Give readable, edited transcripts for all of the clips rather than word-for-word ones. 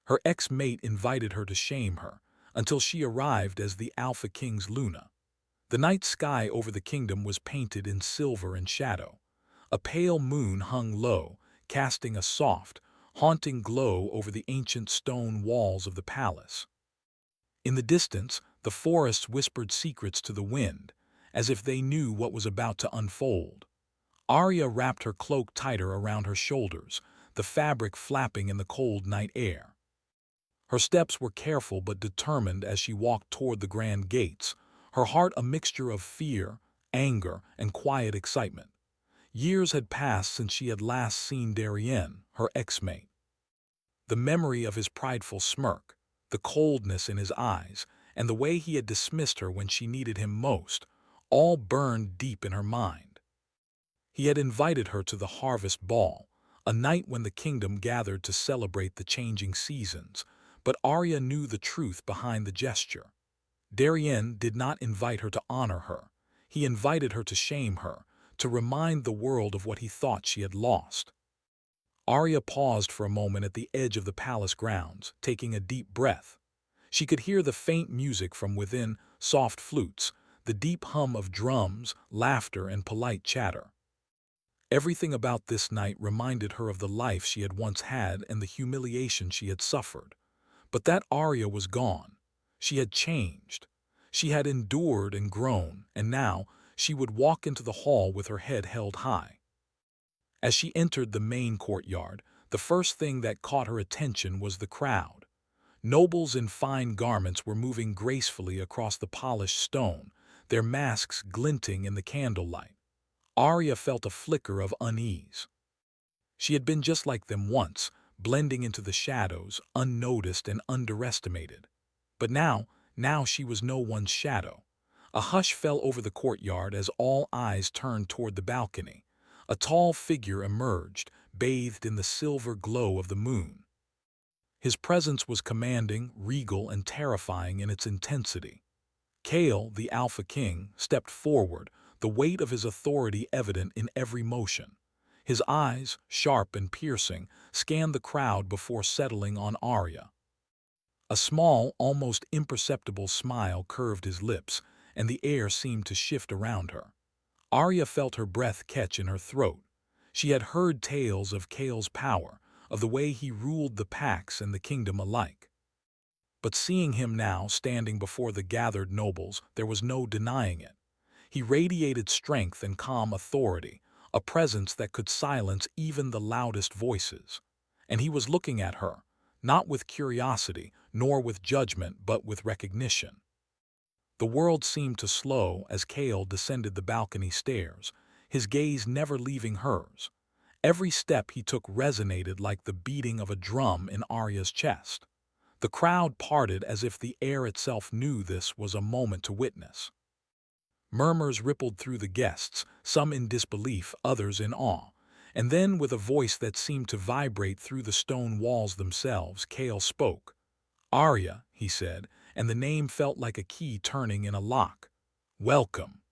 Her ex-mate invited her to shame her, until she arrived as the Alpha King's Luna. The night sky over the kingdom was painted in silver and shadow. A pale moon hung low, casting a soft, haunting glow over the ancient stone walls of the palace. In the distance, the forests whispered secrets to the wind, as if they knew what was about to unfold. Arya wrapped her cloak tighter around her shoulders, the fabric flapping in the cold night air. Her steps were careful but determined as she walked toward the grand gates, her heart a mixture of fear, anger, and quiet excitement. Years had passed since she had last seen Darien, her ex-mate. The memory of his prideful smirk, the coldness in his eyes, and the way he had dismissed her when she needed him most, all burned deep in her mind. He had invited her to the harvest ball, a night when the kingdom gathered to celebrate the changing seasons, but Arya knew the truth behind the gesture. Darien did not invite her to honor her. He invited her to shame her, to remind the world of what he thought she had lost. Arya paused for a moment at the edge of the palace grounds, taking a deep breath. She could hear the faint music from within, soft flutes, the deep hum of drums, laughter, and polite chatter. Everything about this night reminded her of the life she had once had and the humiliation she had suffered. But that Arya was gone. She had changed. She had endured and grown, and now she would walk into the hall with her head held high. As she entered the main courtyard, the first thing that caught her attention was the crowd. Nobles in fine garments were moving gracefully across the polished stone, their masks glinting in the candlelight. Arya felt a flicker of unease. She had been just like them once, blending into the shadows, unnoticed and underestimated. But now she was no one's shadow. A hush fell over the courtyard as all eyes turned toward the balcony. A tall figure emerged, bathed in the silver glow of the moon. His presence was commanding, regal, and terrifying in its intensity. Kale, the Alpha King, stepped forward, the weight of his authority evident in every motion. His eyes, sharp and piercing, scanned the crowd before settling on Arya. A small, almost imperceptible smile curved his lips, and the air seemed to shift around her. Arya felt her breath catch in her throat. She had heard tales of Kale's power, of the way he ruled the packs and the kingdom alike. But seeing him now standing before the gathered nobles, there was no denying it. He radiated strength and calm authority, a presence that could silence even the loudest voices. And he was looking at her, not with curiosity, nor with judgment, but with recognition. The world seemed to slow as Kale descended the balcony stairs, his gaze never leaving hers. Every step he took resonated like the beating of a drum in Arya's chest. The crowd parted as if the air itself knew this was a moment to witness. Murmurs rippled through the guests, some in disbelief, others in awe. And then, with a voice that seemed to vibrate through the stone walls themselves, Kale spoke. "Arya," he said, and the name felt like a key turning in a lock. "Welcome."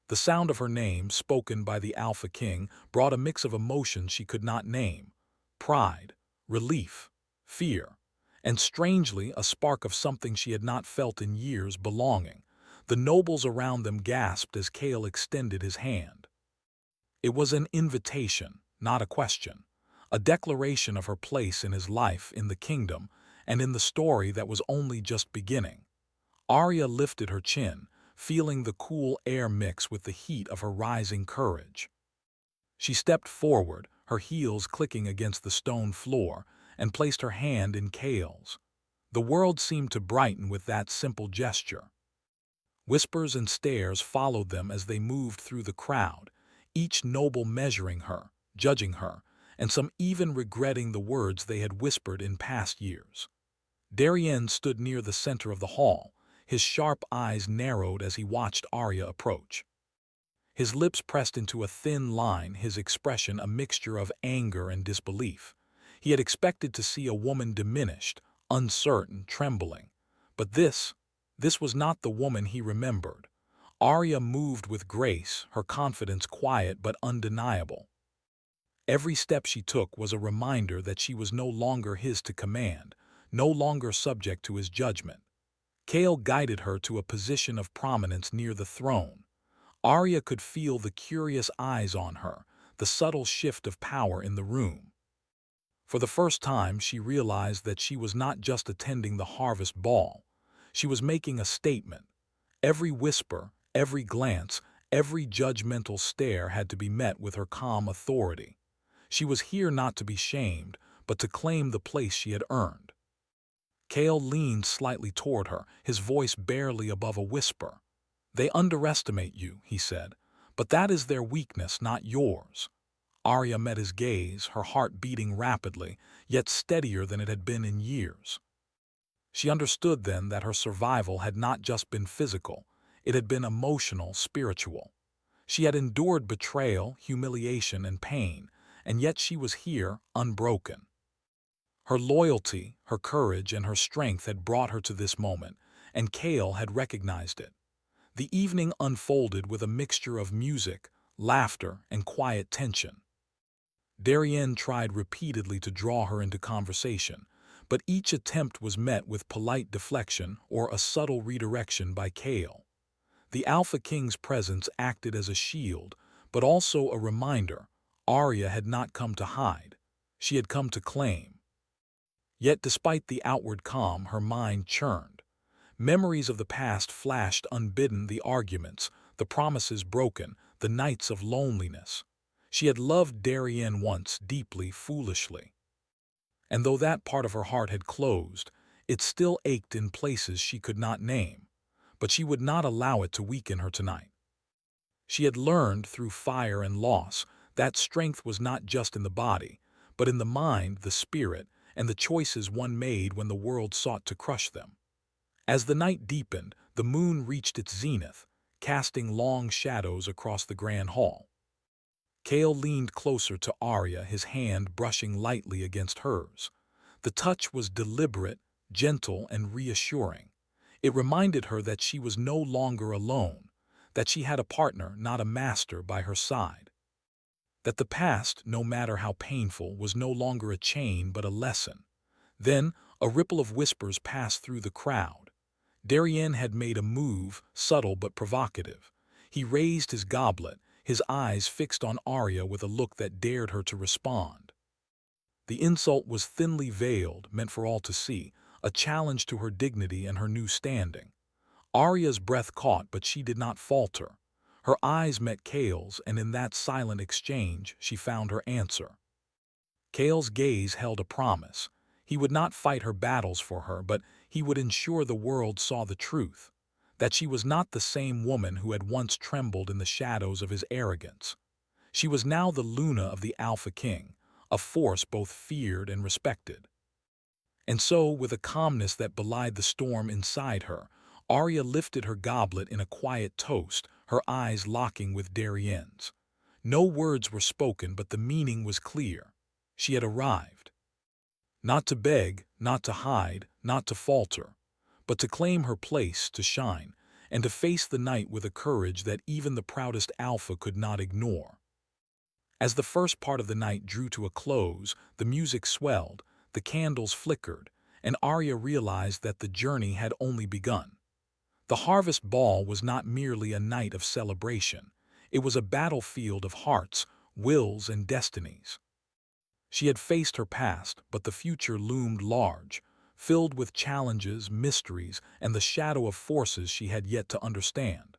The sound of her name, spoken by the Alpha King, brought a mix of emotions she could not name. Pride, relief, fear, and strangely a spark of something she had not felt in years, belonging. The nobles around them gasped as Kale extended his hand. It was an invitation, not a question, a declaration of her place in his life, in the kingdom, and in the story that was only just beginning. Arya lifted her chin, feeling the cool air mix with the heat of her rising courage. She stepped forward, her heels clicking against the stone floor, and placed her hand in Kale's. The world seemed to brighten with that simple gesture. Whispers and stares followed them as they moved through the crowd, each noble measuring her, judging her, and some even regretting the words they had whispered in past years. Darien stood near the center of the hall, his sharp eyes narrowed as he watched Arya approach. His lips pressed into a thin line, his expression a mixture of anger and disbelief. He had expected to see a woman diminished, uncertain, trembling. But this was not the woman he remembered. Arya moved with grace, her confidence quiet but undeniable. Every step she took was a reminder that she was no longer his to command, no longer subject to his judgment. Kale guided her to a position of prominence near the throne. Arya could feel the curious eyes on her, the subtle shift of power in the room. For the first time, she realized that she was not just attending the harvest ball. She was making a statement. Every whisper, every glance, every judgmental stare had to be met with her calm authority. She was here not to be shamed, but to claim the place she had earned. Kale leaned slightly toward her, his voice barely above a whisper. "They underestimate you," he said, "but that is their weakness, not yours." Arya met his gaze, her heart beating rapidly, yet steadier than it had been in years. She understood then that her survival had not just been physical, it had been emotional, spiritual. She had endured betrayal, humiliation, and pain, and yet she was here, unbroken. Her loyalty, her courage, and her strength had brought her to this moment, and Kale had recognized it. The evening unfolded with a mixture of music, laughter, and quiet tension. Darien tried repeatedly to draw her into conversation, but each attempt was met with polite deflection or a subtle redirection by Kale. The Alpha King's presence acted as a shield, but also a reminder. Arya had not come to hide. She had come to claim. Yet despite the outward calm, her mind churned. Memories of the past flashed unbidden, the arguments, the promises broken, the nights of loneliness. She had loved Darien once, deeply, foolishly. And though that part of her heart had closed, it still ached in places she could not name. But she would not allow it to weaken her tonight. She had learned through fire and loss that strength was not just in the body, but in the mind, the spirit, and the choices one made when the world sought to crush them. As the night deepened, the moon reached its zenith, casting long shadows across the grand hall. Kale leaned closer to Arya, his hand brushing lightly against hers. The touch was deliberate, gentle, and reassuring. It reminded her that she was no longer alone, that she had a partner, not a master, by her side. That the past, no matter how painful, was no longer a chain but a lesson. Then, a ripple of whispers passed through the crowd. Darien had made a move, subtle but provocative. He raised his goblet, his eyes fixed on Arya with a look that dared her to respond. The insult was thinly veiled, meant for all to see, a challenge to her dignity and her new standing. Arya's breath caught, but she did not falter. Her eyes met Kale's, and in that silent exchange she found her answer. Kale's gaze held a promise. He would not fight her battles for her, but he would ensure the world saw the truth, that she was not the same woman who had once trembled in the shadows of his arrogance. She was now the Luna of the Alpha King, a force both feared and respected. And so, with a calmness that belied the storm inside her, Arya lifted her goblet in a quiet toast, her eyes locking with Darienne's. No words were spoken, but the meaning was clear. She had arrived. Not to beg, not to hide, not to falter, but to claim her place, to shine, and to face the night with a courage that even the proudest Alpha could not ignore. As the first part of the night drew to a close, the music swelled, the candles flickered, and Arya realized that the journey had only begun. The harvest ball was not merely a night of celebration. It was a battlefield of hearts, wills, and destinies. She had faced her past, but the future loomed large, filled with challenges, mysteries, and the shadow of forces she had yet to understand.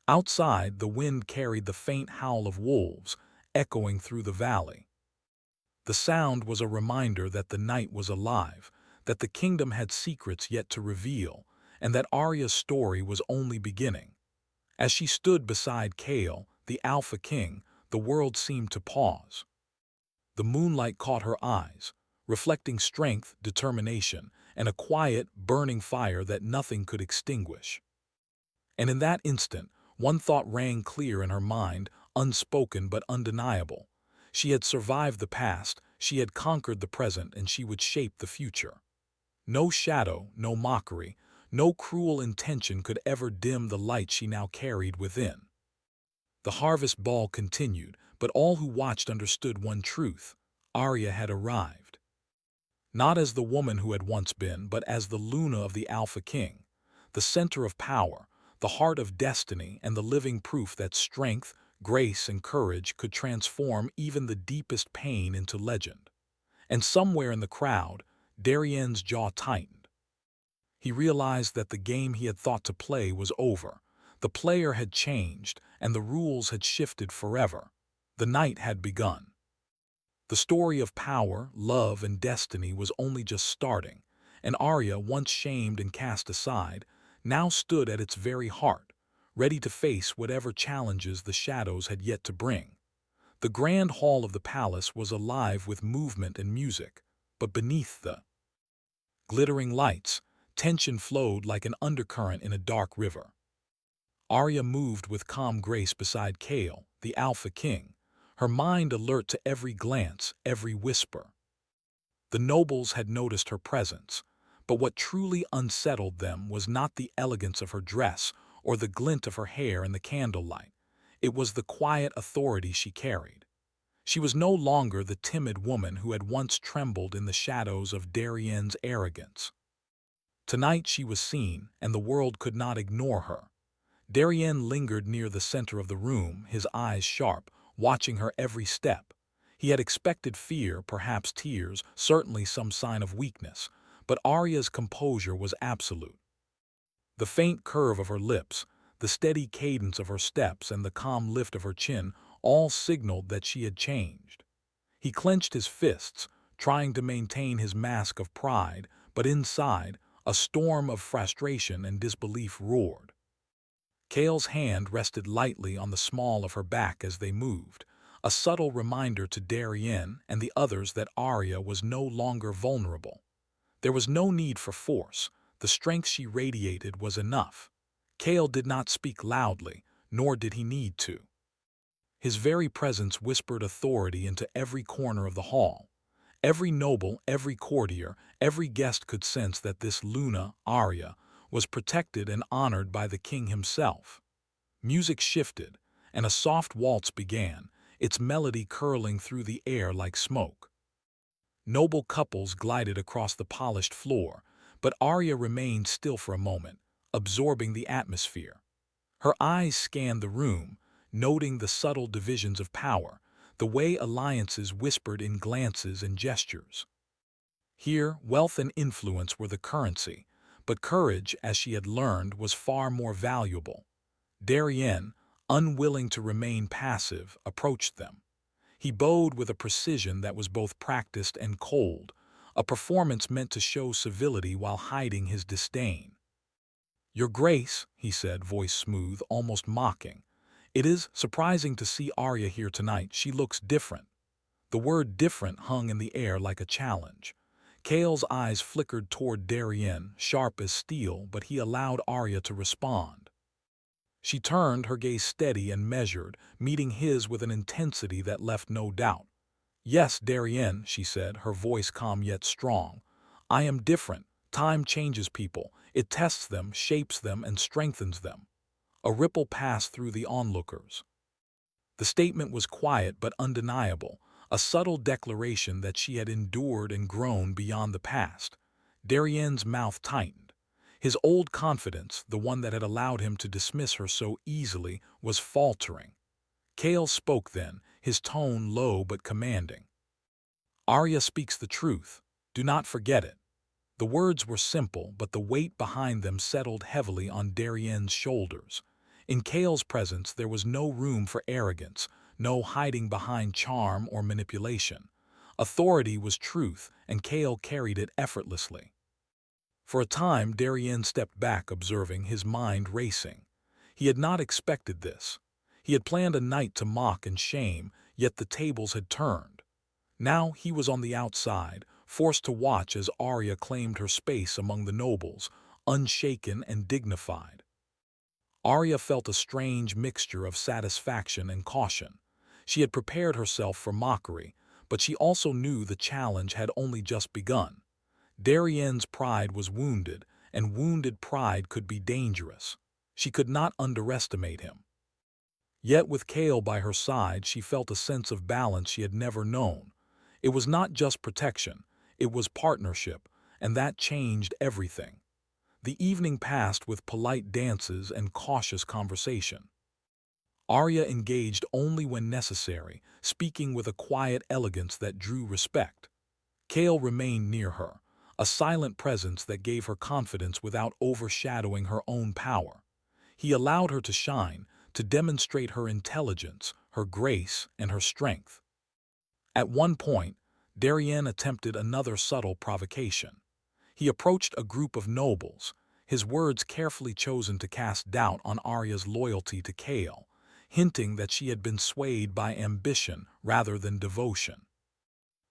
Outside, the wind carried the faint howl of wolves, echoing through the valley. The sound was a reminder that the night was alive, that the kingdom had secrets yet to reveal, and that Arya's story was only beginning. As she stood beside Kale, the Alpha King, the world seemed to pause. The moonlight caught her eyes, reflecting strength, determination, and a quiet, burning fire that nothing could extinguish. And in that instant, one thought rang clear in her mind, unspoken but undeniable. She had survived the past, she had conquered the present, and she would shape the future. No shadow, no mockery, no cruel intention could ever dim the light she now carried within. The harvest ball continued, but all who watched understood one truth: Arya had arrived. not as the woman who had once been, but as the Luna of the Alpha King, the center of power, the heart of destiny, and the living proof that strength, grace, and courage could transform even the deepest pain into legend. And somewhere in the crowd, Darienne's jaw tightened. He realized that the game he had thought to play was over. The player had changed, and the rules had shifted forever. The night had begun. The story of power, love, and destiny was only just starting, and Arya, once shamed and cast aside, now stood at its very heart, ready to face whatever challenges the shadows had yet to bring. The grand hall of the palace was alive with movement and music, but beneath the glittering lights, tension flowed like an undercurrent in a dark river. Arya moved with calm grace beside Kale, the Alpha King, her mind alert to every glance, every whisper. The nobles had noticed her presence, but what truly unsettled them was not the elegance of her dress or the glint of her hair in the candlelight. It was the quiet authority she carried. She was no longer the timid woman who had once trembled in the shadows of Darienne's arrogance. Tonight she was seen, and the world could not ignore her. Darienne lingered near the center of the room, his eyes sharp, watching her every step. He had expected fear, perhaps tears, certainly some sign of weakness, but Arya's composure was absolute. The faint curve of her lips, the steady cadence of her steps, and the calm lift of her chin all signaled that she had changed. He clenched his fists, trying to maintain his mask of pride, but inside, a storm of frustration and disbelief roared. Kale's hand rested lightly on the small of her back as they moved, a subtle reminder to Darienne and the others that Arya was no longer vulnerable. There was no need for force. The strength she radiated was enough. Kale did not speak loudly, nor did he need to. His very presence whispered authority into every corner of the hall. Every noble, every courtier, every guest could sense that this Luna, Arya, was protected and honored by the king himself. Music shifted, and a soft waltz began, its melody curling through the air like smoke. Noble couples glided across the polished floor, but Arya remained still for a moment, absorbing the atmosphere. Her eyes scanned the room, noting the subtle divisions of power, the way alliances whispered in glances and gestures. Here, wealth and influence were the currency, but courage, as she had learned, was far more valuable. Darienne, unwilling to remain passive, approached them. He bowed with a precision that was both practiced and cold, a performance meant to show civility while hiding his disdain. "Your Grace," he said, voice smooth, almost mocking. "It is surprising to see Arya here tonight. She looks different." The word different hung in the air like a challenge. Kale's eyes flickered toward Darienne, sharp as steel, but he allowed Arya to respond. She turned, her gaze steady and measured, meeting his with an intensity that left no doubt. "Yes, Darienne," she said, her voice calm yet strong. "I am different. Time changes people. It tests them, shapes them, and strengthens them." A ripple passed through the onlookers. The statement was quiet but undeniable, a subtle declaration that she had endured and grown beyond the past. Darienne's mouth tightened. His old confidence, the one that had allowed him to dismiss her so easily, was faltering. Kale spoke then, his tone low but commanding. "Arya speaks the truth. Do not forget it." The words were simple, but the weight behind them settled heavily on Darienne's shoulders. In Kale's presence there was no room for arrogance, no hiding behind charm or manipulation. Authority was truth, and Kale carried it effortlessly. For a time, Darienne stepped back, observing, his mind racing. He had not expected this. He had planned a night to mock and shame, yet the tables had turned. Now he was on the outside, forced to watch as Arya claimed her space among the nobles, unshaken and dignified. Arya felt a strange mixture of satisfaction and caution. She had prepared herself for mockery, but she also knew the challenge had only just begun. Darienne's pride was wounded, and wounded pride could be dangerous. She could not underestimate him. Yet with Kale by her side, she felt a sense of balance she had never known. It was not just protection. It was partnership, and that changed everything. The evening passed with polite dances and cautious conversation. Arya engaged only when necessary, speaking with a quiet elegance that drew respect. Kale remained near her, a silent presence that gave her confidence without overshadowing her own power. He allowed her to shine, to demonstrate her intelligence, her grace, and her strength. At one point, Darien attempted another subtle provocation. He approached a group of nobles, his words carefully chosen to cast doubt on Arya's loyalty to Kale, hinting that she had been swayed by ambition rather than devotion.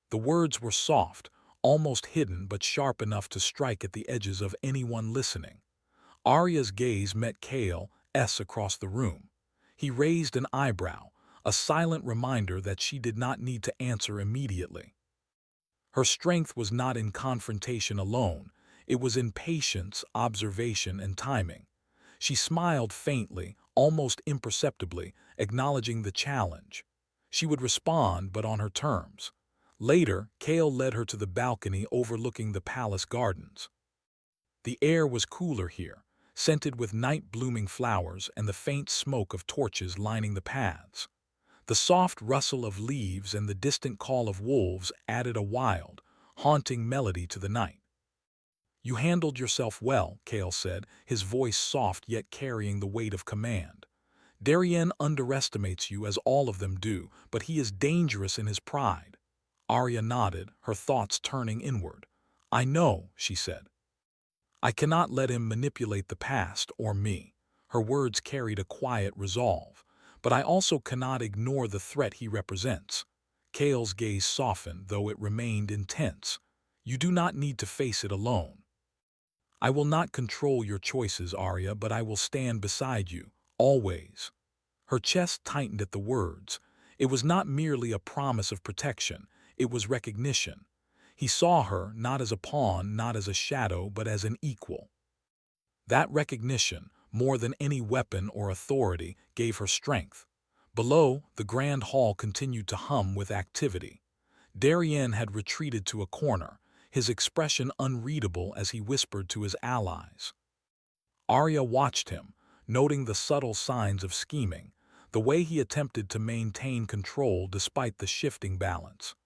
The words were soft, almost hidden but sharp enough to strike at the edges of anyone listening. Arya's gaze met Kale's across the room. He raised an eyebrow, a silent reminder that she did not need to answer immediately. Her strength was not in confrontation alone, it was in patience, observation, and timing. She smiled faintly, almost imperceptibly, acknowledging the challenge. She would respond, but on her terms. Later, Kale led her to the balcony overlooking the palace gardens. The air was cooler here, scented with night-blooming flowers and the faint smoke of torches lining the paths. The soft rustle of leaves and the distant call of wolves added a wild, haunting melody to the night. "You handled yourself well," Kale said, his voice soft yet carrying the weight of command. "Darien underestimates you as all of them do, but he is dangerous in his pride." Arya nodded, her thoughts turning inward. "I know," she said. "I cannot let him manipulate the past or me." Her words carried a quiet resolve. "But I also cannot ignore the threat he represents." Kale's gaze softened, though it remained intense. "You do not need to face it alone. I will not control your choices, Arya, but I will stand beside you, always." Her chest tightened at the words. It was not merely a promise of protection, it was recognition. He saw her not as a pawn, not as a shadow, but as an equal. That recognition, more than any weapon or authority, gave her strength. Below, the grand hall continued to hum with activity. Darien had retreated to a corner, his expression unreadable as he whispered to his allies. Arya watched him, noting the subtle signs of scheming, the way he attempted to maintain control despite the shifting balance.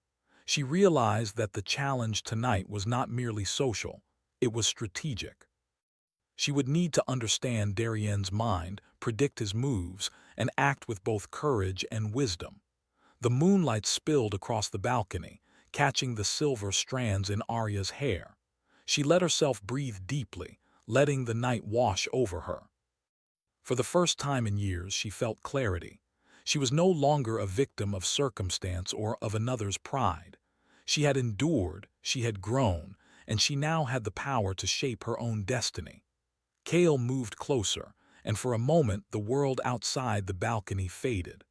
She realized that the challenge tonight was not merely social, it was strategic. She would need to understand Darien's mind, predict his moves, and act with both courage and wisdom. The moonlight spilled across the balcony, catching the silver strands in Arya's hair. She let herself breathe deeply, letting the night wash over her. For the first time in years, she felt clarity. She was no longer a victim of circumstance or of another's pride. She had endured, she had grown, and she now had the power to shape her own destiny. Kale moved closer, and for a moment the world outside the balcony faded.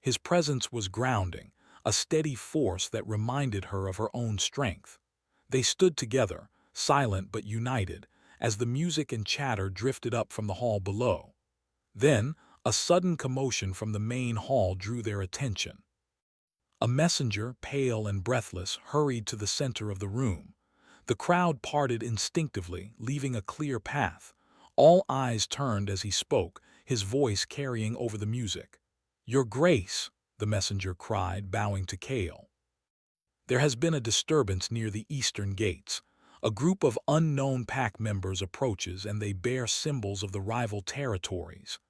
His presence was grounding, a steady force that reminded her of her own strength. They stood together, silent but united, as the music and chatter drifted up from the hall below. Then, a sudden commotion from the main hall drew their attention. A messenger, pale and breathless, hurried to the center of the room. The crowd parted instinctively, leaving a clear path. All eyes turned as he spoke, his voice carrying over the music. "Your Grace," the messenger cried, bowing to Kale. "There has been a disturbance near the eastern gates. A group of unknown pack members approaches and they bear symbols of the rival territories."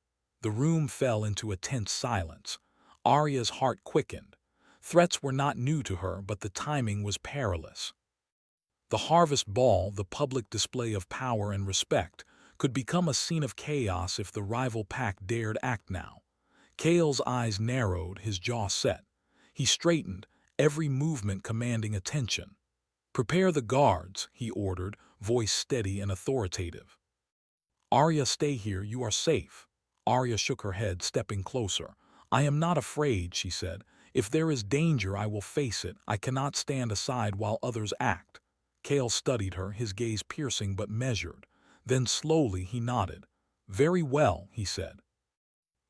The room fell into a tense silence. Arya's heart quickened. Threats were not new to her, but the timing was perilous. The harvest ball, the public display of power and respect, could become a scene of chaos if the rival pack dared act now. Kale's eyes narrowed, his jaw set. He straightened, every movement commanding attention. "Prepare the guards," he ordered, voice steady and authoritative. "Arya, stay here, you are safe." Arya shook her head, stepping closer. "I am not afraid," she said. "If there is danger, I will face it. I cannot stand aside while others act." Kale studied her, his gaze piercing but measured. Then slowly he nodded. "Very well," he said.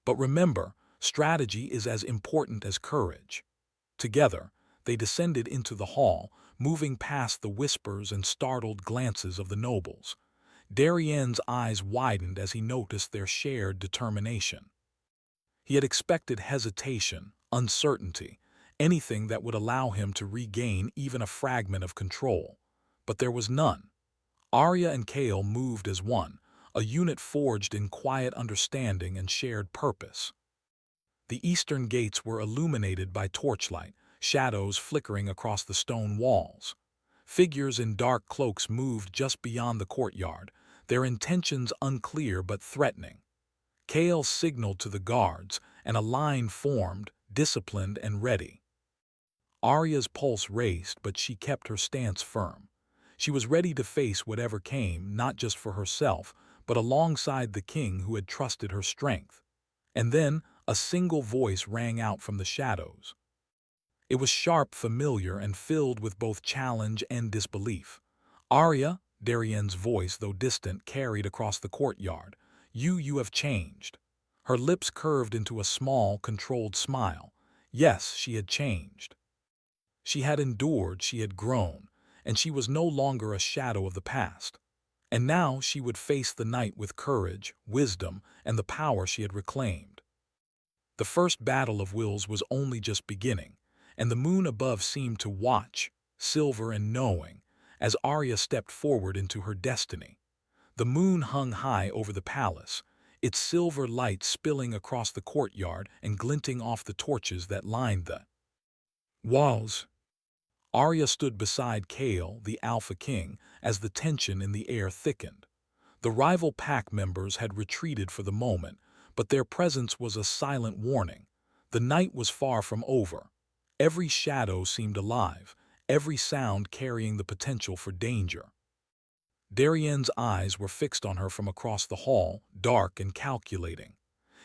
"But remember, strategy is as important as courage." Together, they descended into the hall, moving past the whispers and startled glances of the nobles. Darienne's eyes widened as he noticed their shared determination. He had expected hesitation, uncertainty, anything that would allow him to regain even a fragment of control. But there was none. Arya and Kale moved as one, a unit forged in quiet understanding and shared purpose. The eastern gates were illuminated by torchlight, shadows flickering across the stone walls. Figures in dark cloaks moved just beyond the courtyard, their intentions unclear but threatening. Kale signaled to the guards, and a line formed, disciplined and ready. Arya's pulse raced, but she kept her stance firm. She was ready to face whatever came, not just for herself, but alongside the king who had trusted her strength. And then, a single voice rang out from the shadows. It was sharp, familiar, and filled with both challenge and disbelief. "Arya," Darienne's voice, though distant, carried across the courtyard. You have changed." Her lips curved into a small, controlled smile. Yes, she had changed. She had endured, she had grown, and she was no longer a shadow of the past. And now she would face the night with courage, wisdom, and the power she had reclaimed. The first battle of wills was only just beginning, and the moon above seemed to watch, silver and knowing, as Arya stepped forward into her destiny. The moon hung high over the palace, its silver light spilling across the courtyard and glinting off the torches that lined the walls. Arya stood beside Kale, the Alpha King, as the tension in the air thickened. The rival pack members had retreated for the moment, but their presence was a silent warning. The night was far from over. Every shadow seemed alive, every sound carrying the potential for danger. Darienne's eyes were fixed on her from across the hall, dark and calculating.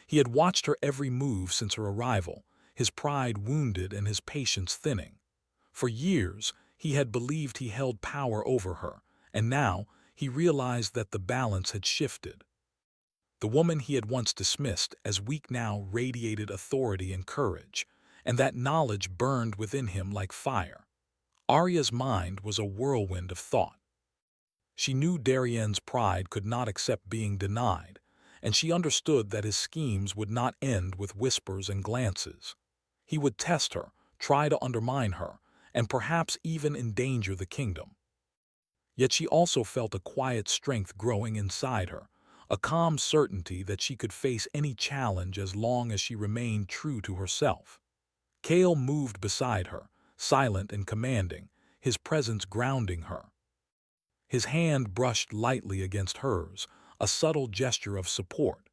He had watched her every move since her arrival, his pride wounded and his patience thinning. For years, he had believed he held power over her, and now he realized that the balance had shifted. The woman he had once dismissed as weak now radiated authority and courage, and that knowledge burned within him like fire. Arya's mind was a whirlwind of thought. She knew Darienne's pride could not accept being denied, and she understood that his schemes would not end with whispers and glances. He would test her, try to undermine her, and perhaps even endanger the kingdom. Yet she also felt a quiet strength growing inside her, a calm certainty that she could face any challenge as long as she remained true to herself. Kale moved beside her, silent and commanding, his presence grounding her. His hand brushed lightly against hers, a subtle gesture of support.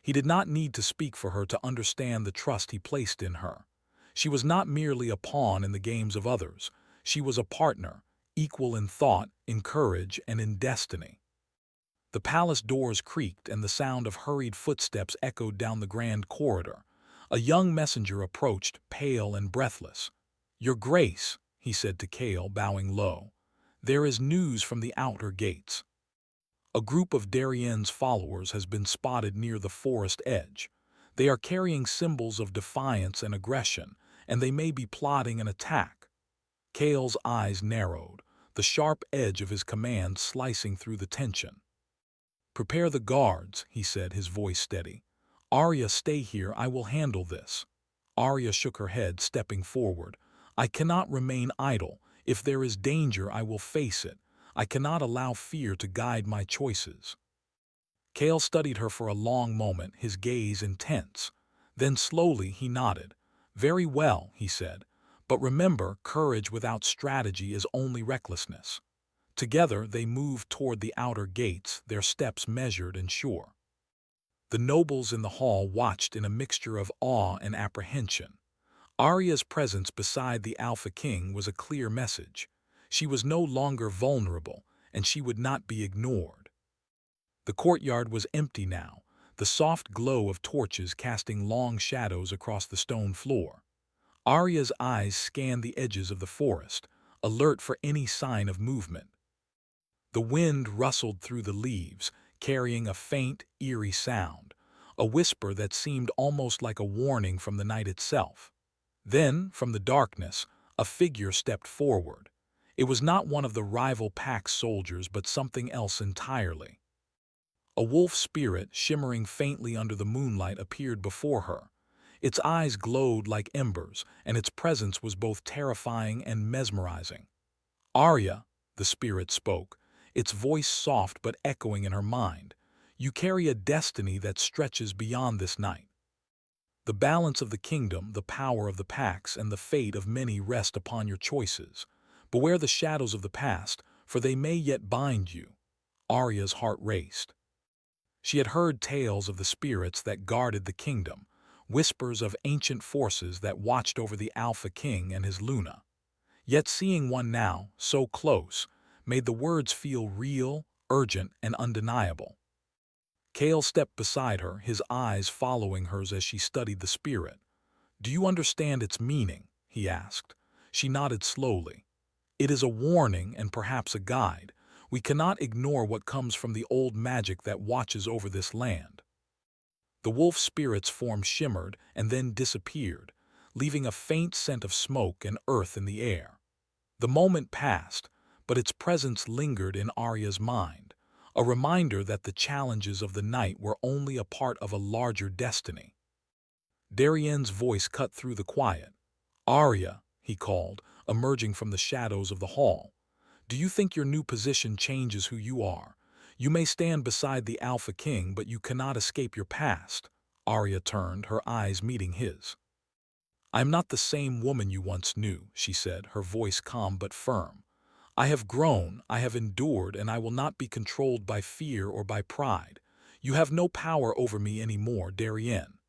He did not need to speak for her to understand the trust he placed in her. She was not merely a pawn in the games of others. She was a partner, equal in thought, in courage, and in destiny. The palace doors creaked and the sound of hurried footsteps echoed down the grand corridor. A young messenger approached, pale and breathless. "Your Grace," he said to Kale, bowing low. "There is news from the outer gates. A group of Darienne's followers has been spotted near the forest edge. They are carrying symbols of defiance and aggression, and they may be plotting an attack." Kale's eyes narrowed, the sharp edge of his command slicing through the tension. "Prepare the guards," he said, his voice steady. "Arya, stay here, I will handle this." Arya shook her head, stepping forward. "I cannot remain idle. If there is danger, I will face it. I cannot allow fear to guide my choices." Kale studied her for a long moment, his gaze intense. Then slowly he nodded. "Very well," he said. "But remember, courage without strategy is only recklessness." Together they moved toward the outer gates, their steps measured and sure. The nobles in the hall watched in a mixture of awe and apprehension. Arya's presence beside the Alpha King was a clear message. She was no longer vulnerable, and she would not be ignored. The courtyard was empty now, the soft glow of torches casting long shadows across the stone floor. Arya's eyes scanned the edges of the forest, alert for any sign of movement. The wind rustled through the leaves, carrying a faint, eerie sound, a whisper that seemed almost like a warning from the night itself. Then, from the darkness, a figure stepped forward. It was not one of the rival pack's soldiers, but something else entirely. A wolf spirit, shimmering faintly under the moonlight, appeared before her. Its eyes glowed like embers, and its presence was both terrifying and mesmerizing. "Arya," the spirit spoke, its voice soft but echoing in her mind, "you carry a destiny that stretches beyond this night. The balance of the kingdom, the power of the packs, and the fate of many rest upon your choices. Beware the shadows of the past, for they may yet bind you." Arya's heart raced. She had heard tales of the spirits that guarded the kingdom, whispers of ancient forces that watched over the Alpha King and his Luna. Yet seeing one now, so close, made the words feel real, urgent, and undeniable. Kale stepped beside her, his eyes following hers as she studied the spirit. "Do you understand its meaning?" he asked. She nodded slowly. "It is a warning and perhaps a guide. We cannot ignore what comes from the old magic that watches over this land." The wolf spirit's form shimmered and then disappeared, leaving a faint scent of smoke and earth in the air. The moment passed, but its presence lingered in Arya's mind, a reminder that the challenges of the night were only a part of a larger destiny. Darienne's voice cut through the quiet. "Arya," he called, emerging from the shadows of the hall. "Do you think your new position changes who you are? You may stand beside the Alpha King, but you cannot escape your past." Arya turned, her eyes meeting his. "I am not the same woman you once knew," she said, her voice calm but firm. "I have grown, I have endured, and I will not be controlled by fear or by pride. You have no power over me anymore, Darienne."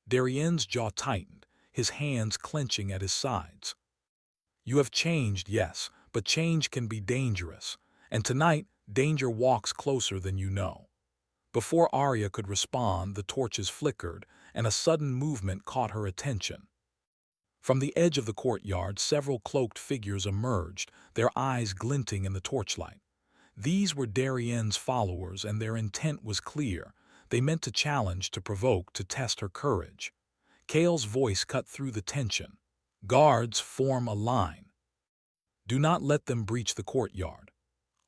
Darienne's jaw tightened, his hands clenching at his sides. "You have changed, yes, but change can be dangerous, and tonight danger walks closer than you know." Before Arya could respond, the torches flickered, and a sudden movement caught her attention. From the edge of the courtyard, several cloaked figures emerged, their eyes glinting in the torchlight. These were Darienne's followers, and their intent was clear. They meant to challenge, to provoke, to test her courage. Kale's voice cut through the tension. "Guards, form a line. Do not let them breach the courtyard."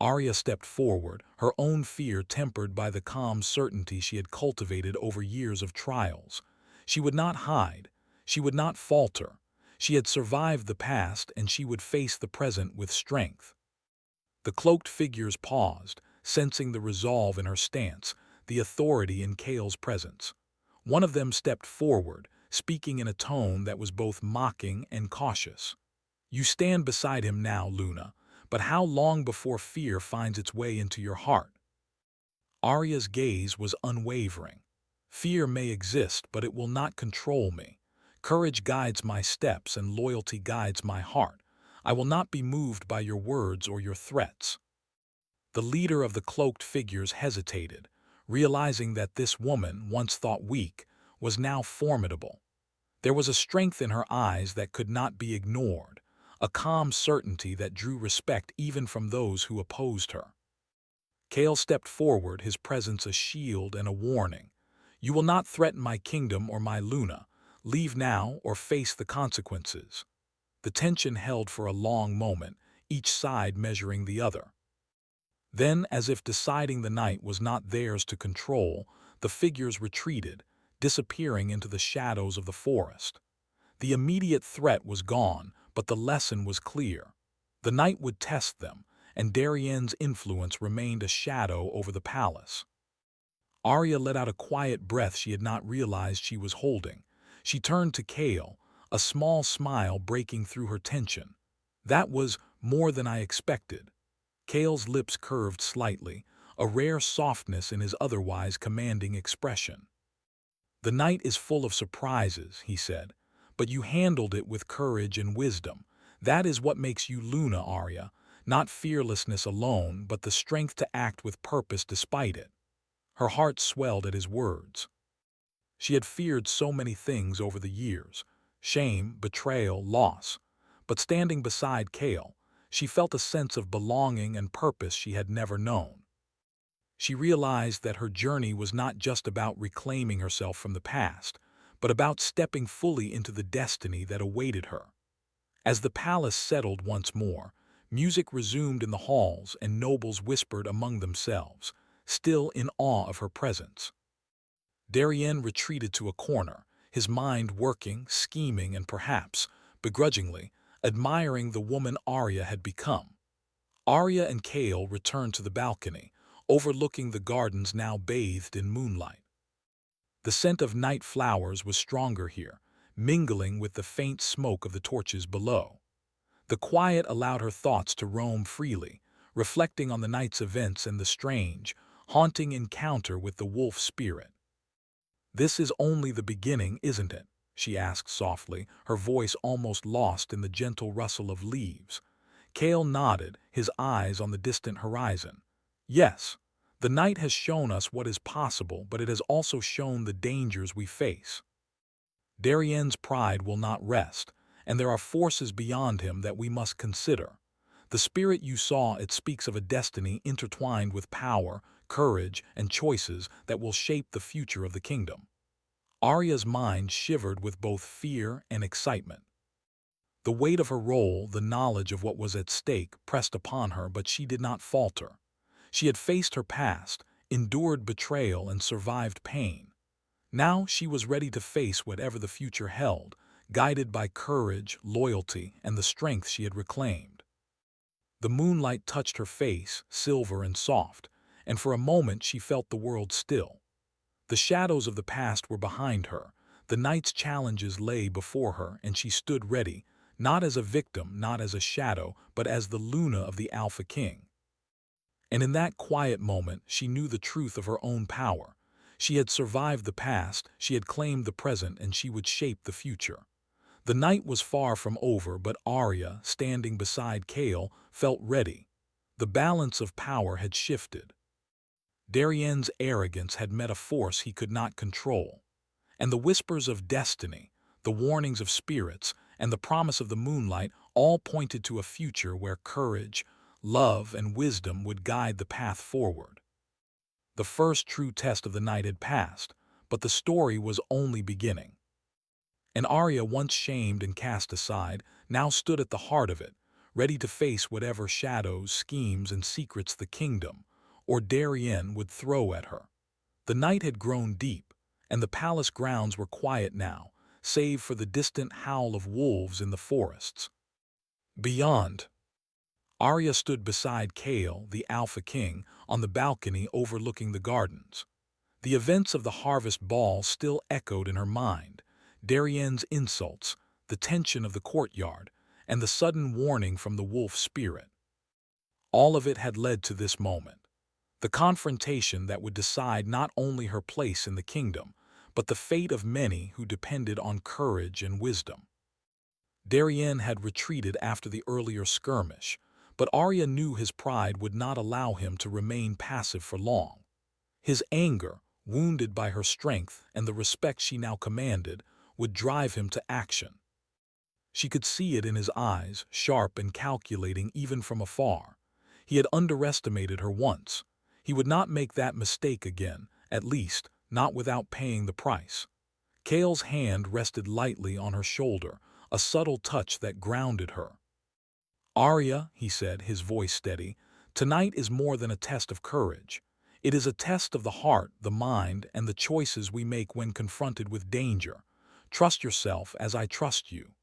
Arya stepped forward, her own fear tempered by the calm certainty she had cultivated over years of trials. She would not hide. She would not falter. She had survived the past, and she would face the present with strength. The cloaked figures paused, sensing the resolve in her stance, the authority in Kale's presence. One of them stepped forward, speaking in a tone that was both mocking and cautious. "You stand beside him now, Luna, but how long before fear finds its way into your heart?" Arya's gaze was unwavering. "Fear may exist, but it will not control me. Courage guides my steps and loyalty guides my heart. I will not be moved by your words or your threats." The leader of the cloaked figures hesitated, realizing that this woman, once thought weak, was now formidable. There was a strength in her eyes that could not be ignored, a calm certainty that drew respect even from those who opposed her. Kale stepped forward, his presence a shield and a warning. "You will not threaten my kingdom or my Luna. Leave now or face the consequences." The tension held for a long moment, each side measuring the other. Then, as if deciding the night was not theirs to control, the figures retreated, disappearing into the shadows of the forest. The immediate threat was gone, but the lesson was clear. The night would test them, and Darienne's influence remained a shadow over the palace. Arya let out a quiet breath she had not realized she was holding. She turned to Kale, a small smile breaking through her tension. "That was more than I expected." Kale's lips curved slightly, a rare softness in his otherwise commanding expression. "The night is full of surprises," he said, "but you handled it with courage and wisdom. That is what makes you Luna, Arya. Not fearlessness alone, but the strength to act with purpose despite it." Her heart swelled at his words. She had feared so many things over the years: shame, betrayal, loss. But standing beside Kale, she felt a sense of belonging and purpose she had never known. She realized that her journey was not just about reclaiming herself from the past, but about stepping fully into the destiny that awaited her. As the palace settled once more, Music resumed in the halls, and nobles whispered among themselves, still in awe of her presence. Darien retreated to a corner, his mind working, scheming, and perhaps, begrudgingly, admiring the woman Arya had become. Arya and Kale returned to the balcony, overlooking the gardens now bathed in moonlight. The scent of night flowers was stronger here, mingling with the faint smoke of the torches below. The quiet allowed her thoughts to roam freely, reflecting on the night's events and the strange, haunting encounter with the wolf spirit. "This is only the beginning, isn't it?" she asked softly, her voice almost lost in the gentle rustle of leaves. Kale nodded, his eyes on the distant horizon. "Yes, the night has shown us what is possible, but it has also shown the dangers we face. Darien's pride will not rest, and there are forces beyond him that we must consider. The spirit you saw, it speaks of a destiny intertwined with power, courage, and choices that will shape the future of the kingdom." Arya's mind shivered with both fear and excitement. The weight of her role, the knowledge of what was at stake, pressed upon her, but she did not falter. She had faced her past, endured betrayal, and survived pain. Now she was ready to face whatever the future held, guided by courage, loyalty, and the strength she had reclaimed. The moonlight touched her face, silver and soft, and for a moment she felt the world still. The shadows of the past were behind her, the night's challenges lay before her, and she stood ready, not as a victim, not as a shadow, but as the Luna of the Alpha King. And in that quiet moment she knew the truth of her own power. She had survived the past, she had claimed the present, and she would shape the future. The night was far from over, but Arya, standing beside Kale, felt ready. The balance of power had shifted. Darien's arrogance had met a force he could not control. And the whispers of destiny, the warnings of spirits, and the promise of the moonlight all pointed to a future where courage, love, and wisdom would guide the path forward. The first true test of the night had passed, but the story was only beginning. And Arya, once shamed and cast aside, now stood at the heart of it, ready to face whatever shadows, schemes, and secrets the kingdom, or Darien, would throw at her. The night had grown deep, and the palace grounds were quiet now, save for the distant howl of wolves in the forests. Beyond, Arya stood beside Kale, the Alpha King, on the balcony overlooking the gardens. The events of the harvest ball still echoed in her mind, Darien's insults, the tension of the courtyard, and the sudden warning from the wolf spirit. All of it had led to this moment, the confrontation that would decide not only her place in the kingdom, but the fate of many who depended on courage and wisdom. Darien had retreated after the earlier skirmish, but Arya knew his pride would not allow him to remain passive for long. His anger, wounded by her strength and the respect she now commanded, would drive him to action. She could see it in his eyes, sharp and calculating even from afar. He had underestimated her once. He would not make that mistake again, at least, not without paying the price. Kale's hand rested lightly on her shoulder, a subtle touch that grounded her. "Arya," he said, his voice steady, "tonight is more than a test of courage. It is a test of the heart, the mind, and the choices we make when confronted with danger. Trust yourself as I trust you."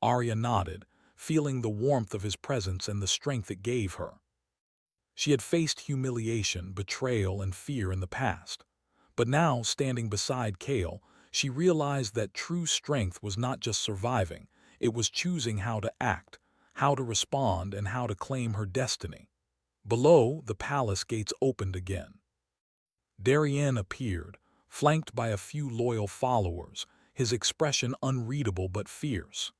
Arya nodded, feeling the warmth of his presence and the strength it gave her. She had faced humiliation, betrayal, and fear in the past. But now, standing beside Kale, she realized that true strength was not just surviving, it was choosing how to act, how to respond, and how to claim her destiny. Below, the palace gates opened again. Darien appeared, flanked by a few loyal followers, his expression unreadable but fierce.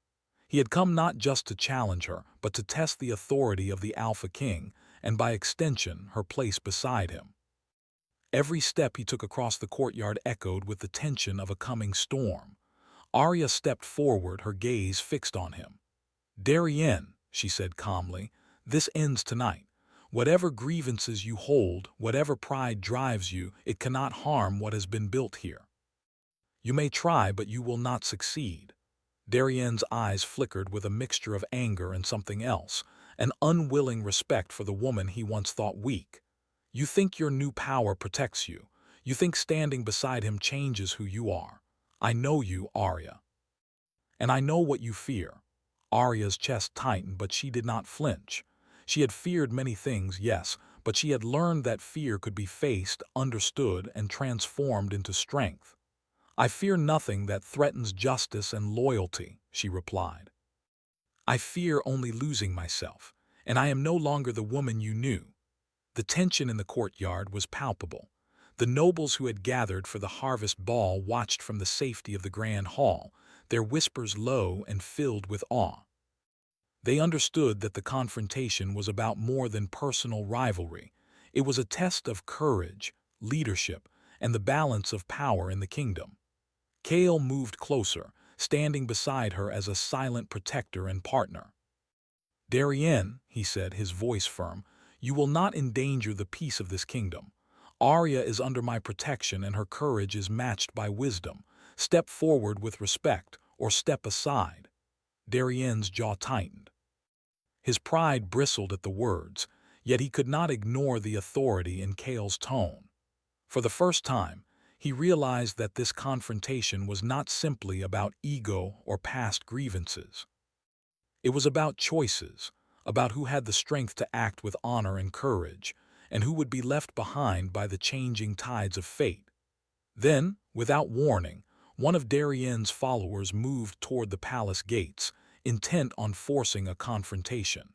He had come not just to challenge her, but to test the authority of the Alpha King, and by extension, her place beside him. Every step he took across the courtyard echoed with the tension of a coming storm. Arya stepped forward, her gaze fixed on him. "Darien," she said calmly, "this ends tonight. Whatever grievances you hold, whatever pride drives you, it cannot harm what has been built here. You may try, but you will not succeed." Darien's eyes flickered with a mixture of anger and something else, an unwilling respect for the woman he once thought weak. You think your new power protects you. You think standing beside him changes who you are. I know you, Arya. And I know what you fear. Arya's chest tightened, but she did not flinch. She had feared many things, yes, but she had learned that fear could be faced, understood, and transformed into strength. I fear nothing that threatens justice and loyalty, she replied. I fear only losing myself, and I am no longer the woman you knew. The tension in the courtyard was palpable. The nobles who had gathered for the harvest ball watched from the safety of the grand hall, their whispers low and filled with awe. They understood that the confrontation was about more than personal rivalry. It was a test of courage, leadership, and the balance of power in the kingdom. Kale moved closer, standing beside her as a silent protector and partner. Darien, he said, his voice firm, you will not endanger the peace of this kingdom. Arya is under my protection and her courage is matched by wisdom. Step forward with respect, or step aside. Darien's jaw tightened. His pride bristled at the words, yet he could not ignore the authority in Kale's tone. For the first time, he realized that this confrontation was not simply about ego or past grievances. It was about choices, about who had the strength to act with honor and courage, and who would be left behind by the changing tides of fate. Then, without warning, one of Darien's followers moved toward the palace gates, intent on forcing a confrontation.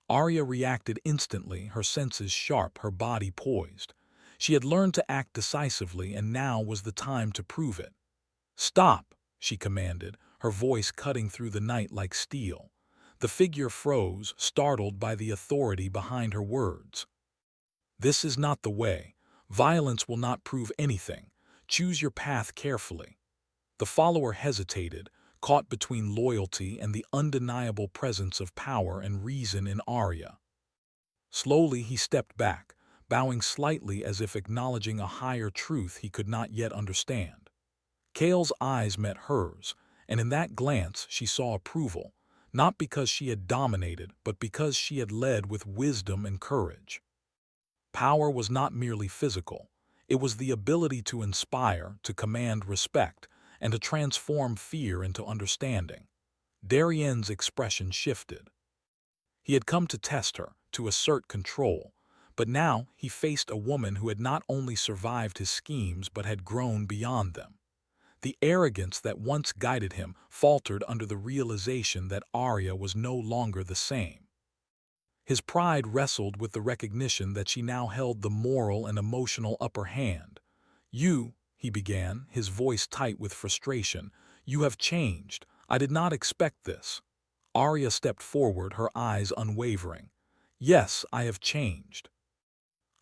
Arya reacted instantly, her senses sharp, her body poised. She had learned to act decisively, and now was the time to prove it. "Stop," she commanded, her voice cutting through the night like steel. The figure froze, startled by the authority behind her words. "This is not the way. Violence will not prove anything. Choose your path carefully." The follower hesitated, caught between loyalty and the undeniable presence of power and reason in Arya. Slowly he stepped back, bowing slightly as if acknowledging a higher truth he could not yet understand. Kale's eyes met hers, and in that glance she saw approval, not because she had dominated, but because she had led with wisdom and courage. Power was not merely physical. It was the ability to inspire, to command respect, and to transform fear into understanding. Darien's expression shifted. He had come to test her, to assert control, but now he faced a woman who had not only survived his schemes but had grown beyond them. The arrogance that once guided him faltered under the realization that Arya was no longer the same. His pride wrestled with the recognition that she now held the moral and emotional upper hand. "You," he began, his voice tight with frustration, "you have changed. I did not expect this." Arya stepped forward, her eyes unwavering. "Yes, I have changed.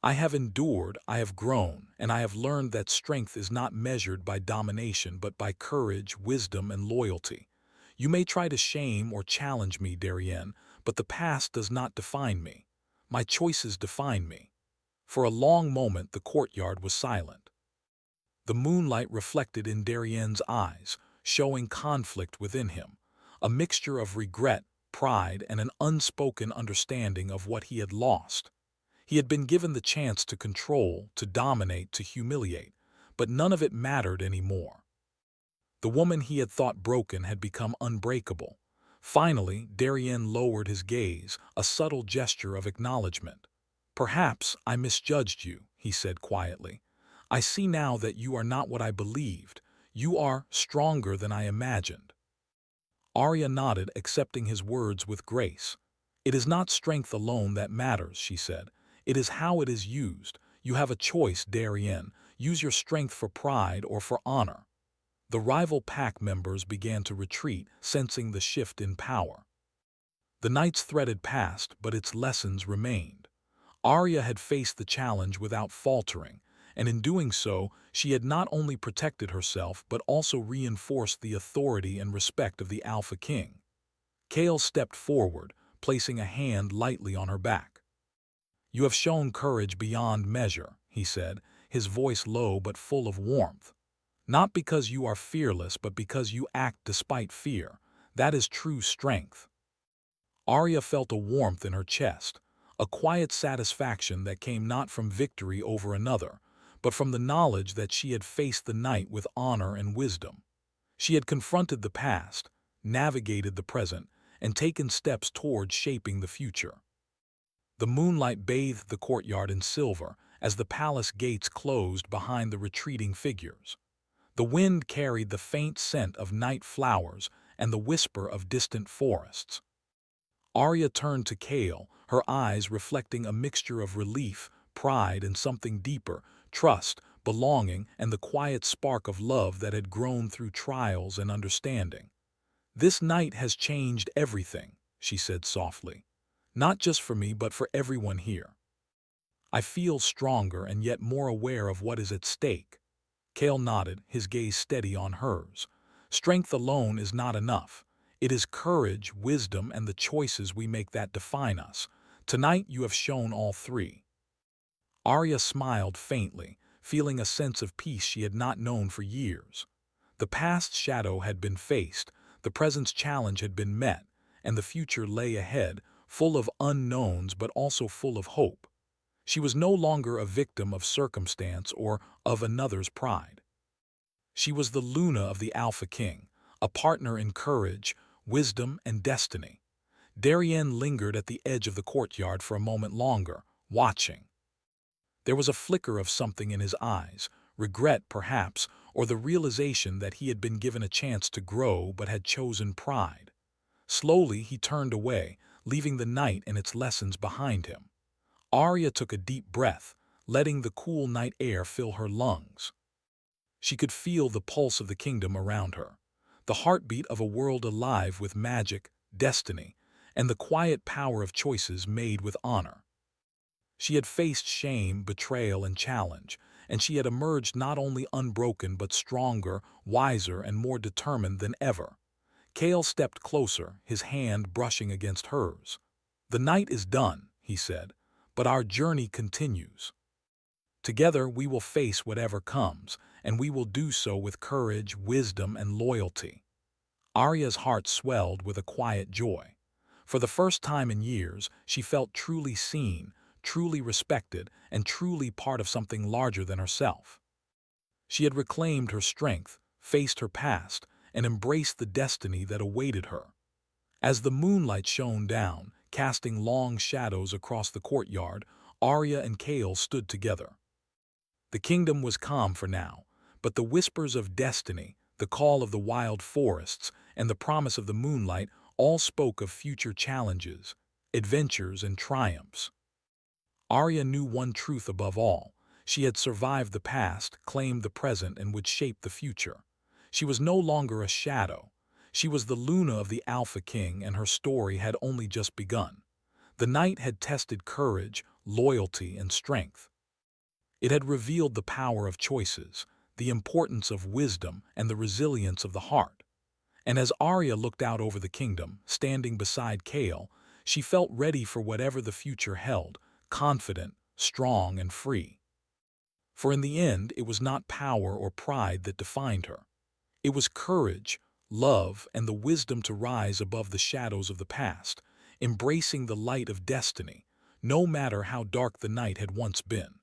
I have endured, I have grown, and I have learned that strength is not measured by domination but by courage, wisdom, and loyalty. You may try to shame or challenge me, Darien, but the past does not define me. My choices define me." For a long moment the courtyard was silent. The moonlight reflected in Darien's eyes, showing conflict within him, a mixture of regret, pride, and an unspoken understanding of what he had lost. He had been given the chance to control, to dominate, to humiliate, but none of it mattered anymore. The woman he had thought broken had become unbreakable. Finally, Darien lowered his gaze, a subtle gesture of acknowledgement. "Perhaps I misjudged you," he said quietly. "I see now that you are not what I believed. You are stronger than I imagined." Arya nodded, accepting his words with grace. "It is not strength alone that matters," she said. "It is how it is used. You have a choice, Darien. Use your strength for pride or for honor." The rival pack members began to retreat, sensing the shift in power. The nights threaded past, but its lessons remained. Arya had faced the challenge without faltering, and in doing so, she had not only protected herself but also reinforced the authority and respect of the Alpha King. Kale stepped forward, placing a hand lightly on her back. "You have shown courage beyond measure," he said, his voice low but full of warmth. "Not because you are fearless, but because you act despite fear. That is true strength." Arya felt a warmth in her chest, a quiet satisfaction that came not from victory over another, but from the knowledge that she had faced the night with honor and wisdom. She had confronted the past, navigated the present, and taken steps toward shaping the future. The moonlight bathed the courtyard in silver as the palace gates closed behind the retreating figures. The wind carried the faint scent of night flowers and the whisper of distant forests. Arya turned to Kale, her eyes reflecting a mixture of relief, pride, and something deeper, trust, belonging, and the quiet spark of love that had grown through trials and understanding. "This night has changed everything," she said softly. "Not just for me, but for everyone here. I feel stronger and yet more aware of what is at stake." Kale nodded, his gaze steady on hers. "Strength alone is not enough. It is courage, wisdom, and the choices we make that define us. Tonight you have shown all three." Arya smiled faintly, feeling a sense of peace she had not known for years. The past's shadow had been faced, the present's challenge had been met, and the future lay ahead, full of unknowns but also full of hope. She was no longer a victim of circumstance or of another's pride. She was the Luna of the Alpha King, a partner in courage, wisdom, and destiny. Darien lingered at the edge of the courtyard for a moment longer, watching. There was a flicker of something in his eyes, regret perhaps, or the realization that he had been given a chance to grow but had chosen pride. Slowly he turned away, leaving the night and its lessons behind him. Arya took a deep breath, letting the cool night air fill her lungs. She could feel the pulse of the kingdom around her, the heartbeat of a world alive with magic, destiny, and the quiet power of choices made with honor. She had faced shame, betrayal, and challenge, and she had emerged not only unbroken but stronger, wiser, and more determined than ever. Kale stepped closer, his hand brushing against hers. "The night is done," he said, "but our journey continues. Together we will face whatever comes, and we will do so with courage, wisdom, and loyalty." Arya's heart swelled with a quiet joy. For the first time in years, she felt truly seen, truly respected, and truly part of something larger than herself. She had reclaimed her strength, faced her past, and embraced the destiny that awaited her. As the moonlight shone down, casting long shadows across the courtyard, Arya and Kale stood together. The kingdom was calm for now, but the whispers of destiny, the call of the wild forests, and the promise of the moonlight all spoke of future challenges, adventures, and triumphs. Arya knew one truth above all. She had survived the past, claimed the present, and would shape the future. She was no longer a shadow. She was the Luna of the Alpha King, and her story had only just begun. The night had tested courage, loyalty, and strength. It had revealed the power of choices, the importance of wisdom, and the resilience of the heart. And as Arya looked out over the kingdom, standing beside Kale, she felt ready for whatever the future held, confident, strong, and free. For in the end, it was not power or pride that defined her. It was courage, love, and the wisdom to rise above the shadows of the past, embracing the light of destiny, no matter how dark the night had once been.